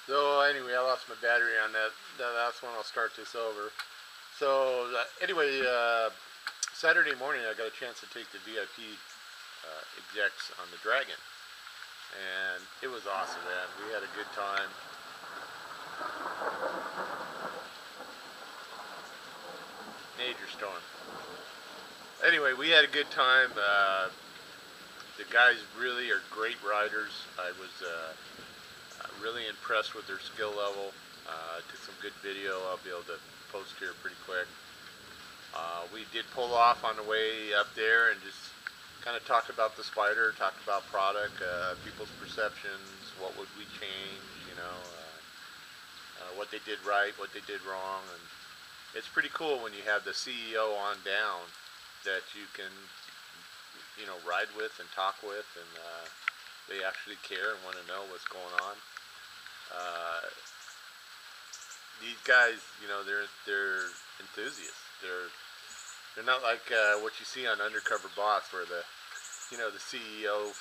So anyway, I lost my battery on that last one. I'll start this over. So anyway, Saturday morning I got a chance to take the VIP execs on the Dragon, and it was awesome, man. We had a good time. Major storm. Anyway, we had a good time. The guys really are great riders. I was really impressed with their skill level. Took some good video. I'll be able to post here pretty quick. We did pull off on the way up there and just kind of talked about the Spyder, talked about product, people's perceptions, what would we change, what they did right, what they did wrong. And it's pretty cool when you have the CEO on down that you can ride with and talk with, and they actually care and want to know what's going on. These guys, they're enthusiasts. They're not like what you see on Undercover Boss, where the CEO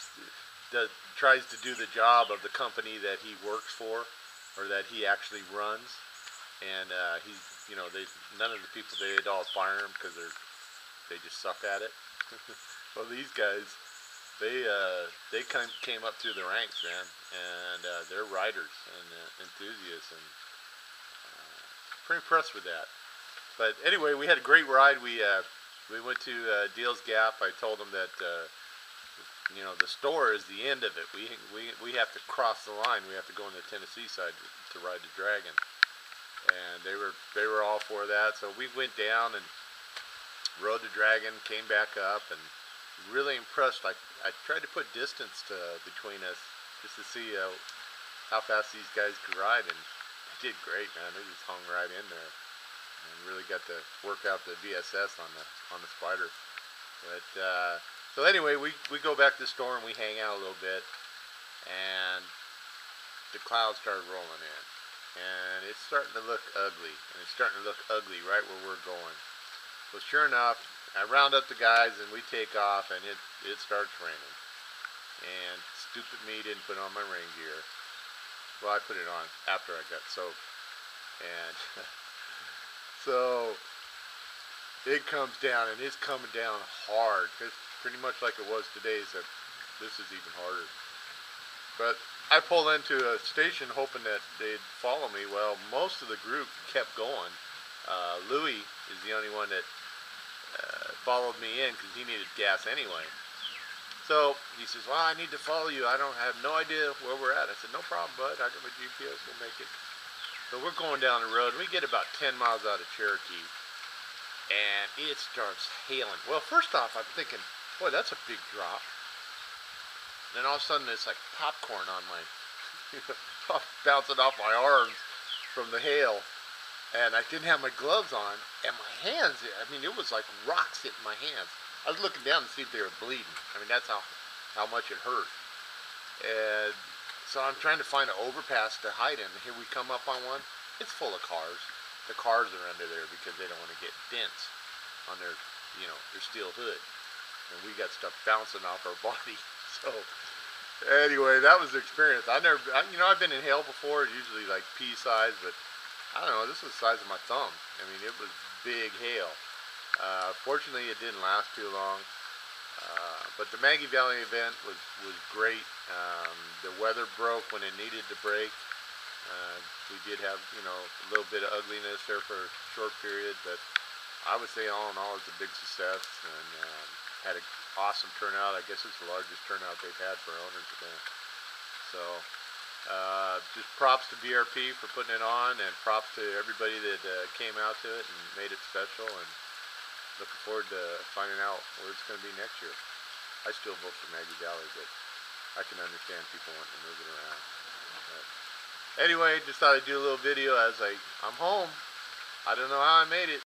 tries to do the job of the company that he works for or that he actually runs, and none of the people, they'd all fire him because they just suck at it. Well, these guys, they came up through the ranks, man, and they're riders and enthusiasts, and pretty impressed with that. But anyway, we had a great ride. We went to Deals Gap. I told them that the store is the end of it. We have to cross the line. We have to go on the Tennessee side to ride the Dragon, and they were all for that. So we went down and rode the Dragon, came back up, and really impressed. I tried to put distance between us just to see how fast these guys could ride, and they did great, man. They just hung right in there and really got to work out the VSS on the Spyder. But so anyway, we go back to the store and we hang out a little bit, and the clouds started rolling in, and it's starting to look ugly, and it's starting to look ugly right where we're going. Well, sure enough, I round up the guys and we take off, and it starts raining. And stupid me didn't put on my rain gear. Well, I put it on after I got soaked. And so it comes down, and it's coming down hard. It's pretty much like it was today, except this is even harder. But I pulled into a station hoping that they'd follow me. Well, most of the group kept going. Louis is the only one that followed me in because he needed gas anyway. So he says, well, I need to follow you. I have no idea where we're at. I said, no problem, bud. I got my GPS. We'll make it. So we're going down the road. We get about 10 miles out of Cherokee, and it starts hailing. Well, first off, I'm thinking, boy, that's a big drop. Then all of a sudden, it's like popcorn on my, bouncing off my arms from the hail. And I didn't have my gloves on, and my hands, I mean, it was like rocks hitting my hands. I was looking down to see if they were bleeding. I mean, that's how much it hurt. And so I'm trying to find an overpass to hide in. Here we come up on one. It's full of cars. The cars are under there because they don't want to get dents on their steel hood. And we got stuff bouncing off our body. So anyway, that was the experience. I've been in hail before, usually like pea size, but I don't know, this was the size of my thumb. I mean, it was big hail. Fortunately, it didn't last too long. But the Maggie Valley event was great. The weather broke when it needed to break. We did have, a little bit of ugliness there for a short period, but I would say all in all, it's a big success, and had an awesome turnout. I guess it's the largest turnout they've had for an owners event. So just props to BRP for putting it on, and props to everybody that came out to it and made it special, and looking forward to finding out where it's going to be next year. I still vote for Maggie Valley, but I can understand people wanting to move it around. But anyway, just thought I'd do a little video as I'm home. I don't know how I made it.